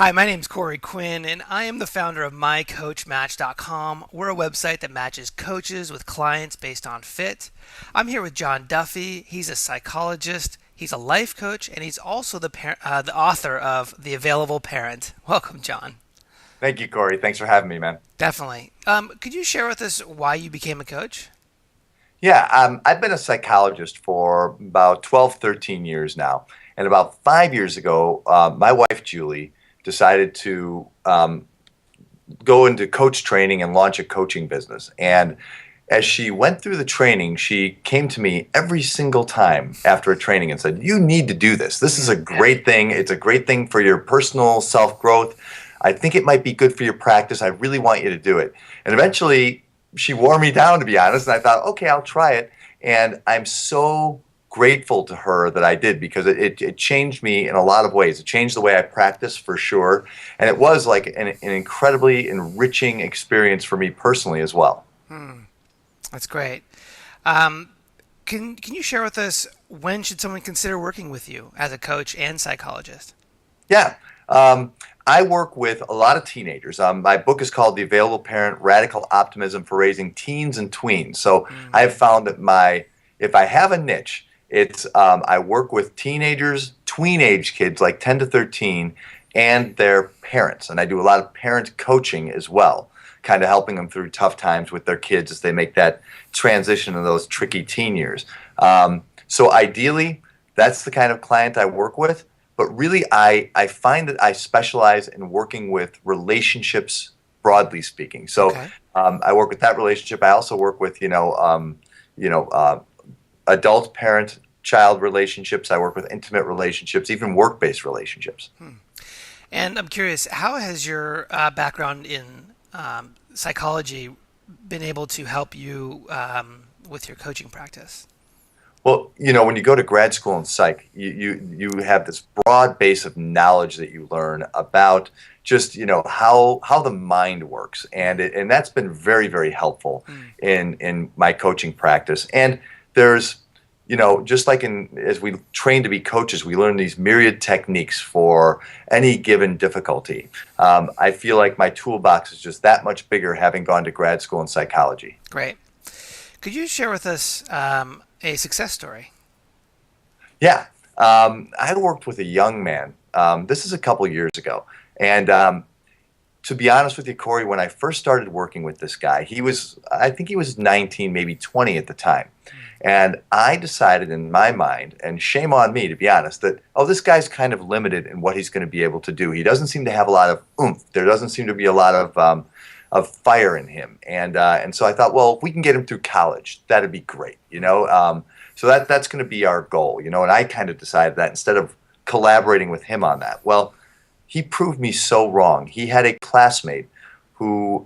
Hi, my name's Corey Quinn, and I am the founder of MyCoachMatch.com. We're a website that matches coaches with clients based on fit. I'm here with John Duffy. He's a psychologist, he's a life coach, and he's also the author of The Available Parent. Welcome, John. Thank you, Corey. Thanks for having me, man. Definitely. Could you share with us why you became a coach? Yeah, I've been a psychologist for about 12, 13 years now. And about 5 years ago, my wife, Julie, decided to go into coach training and launch a coaching business. And as she went through the training, she came to me every single time after a training and said, "You need to do this. This is a great thing. It's a great thing for your personal self-growth. I think it might be good for your practice. I really want you to do it." And eventually, she wore me down, to be honest. And I thought, okay, I'll try it. And I'm so grateful to her that I did, because it changed me in a lot of ways. It changed the way I practice for sure. And it was like an incredibly enriching experience for me personally as well. That's great. Um, can you share with us when should someone consider working with you as a coach and psychologist? Yeah. I work with a lot of teenagers. My book is called The Available Parent: Radical Optimism for Raising Teens and Tweens. So I have found that if I have a niche, it's I work with teenagers, tween age kids like 10 to 13, and their parents. And I do a lot of parent coaching as well, kind of helping them through tough times with their kids as they make that transition in those tricky teen years. So ideally, that's the kind of client I work with. But really, I find that I specialize in working with relationships, broadly speaking. So Okay. I work with that relationship. I also work with, adult parent-child relationships. I work with intimate relationships, even work-based relationships. And I'm curious, how has your background in psychology been able to help you with your coaching practice? Well, when you go to grad school in psych, you have this broad base of knowledge that you learn about just how the mind works, and that's been very, very helpful Mm. in my coaching practice. And there's just like as we train to be coaches, we learn these myriad techniques for any given difficulty. I feel like my toolbox is just that much bigger, having gone to grad school in psychology. Great. Could you share with us a success story? Yeah. I worked with a young man. This is a couple years ago. And to be honest with you, Corey, when I first started working with this guy, I think he was 19, maybe 20 at the time. And I decided in my mind, and shame on me to be honest, that, oh, this guy's kind of limited in what he's going to be able to do. He doesn't seem to have a lot of oomph. There doesn't seem to be a lot of fire in him. And so I thought, well, if we can get him through college, that'd be great. So that's going to be our goal. And I kind of decided that instead of collaborating with him on that. Well, he proved me so wrong. He had a classmate who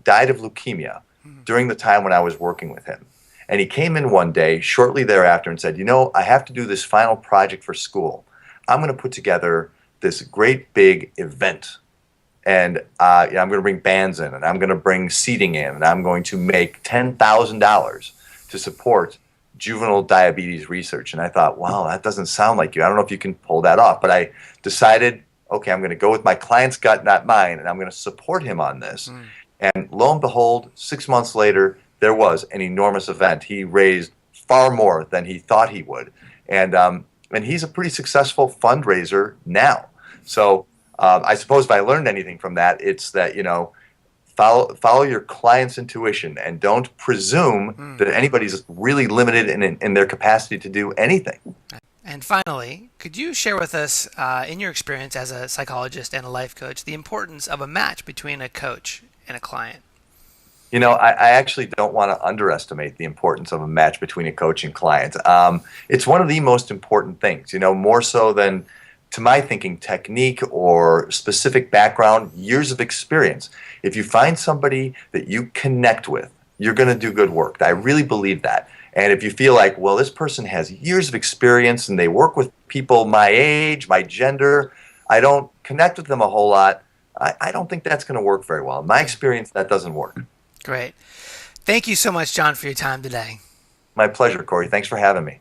died of leukemia during the time when I was working with him. And he came in one day shortly thereafter and said, I have to do this final project for school. I'm going to put together this great big event. And I'm going to bring bands in, and I'm going to bring seating in, and I'm going to make $10,000 to support juvenile diabetes research. And I thought, wow, that doesn't sound like you. I don't know if you can pull that off. But I decided, okay, I'm going to go with my client's gut, not mine, and I'm going to support him on this. And lo and behold, 6 months later, there was an enormous event. He raised far more than he thought he would. And he's a pretty successful fundraiser now. So I suppose if I learned anything from that, it's that, follow your client's intuition and don't presume that anybody's really limited in their capacity to do anything. And finally, could you share with us, in your experience as a psychologist and a life coach, the importance of a match between a coach and a client? I actually don't want to underestimate the importance of a match between a coach and client. It's one of the most important things, more so than, to my thinking, technique or specific background, years of experience. If you find somebody that you connect with, you're going to do good work. I really believe that. And if you feel like, well, this person has years of experience and they work with people my age, my gender, I don't connect with them a whole lot, I don't think that's going to work very well. In my experience, that doesn't work. Great. Thank you so much, John, for your time today. My pleasure, Corey. Thanks for having me.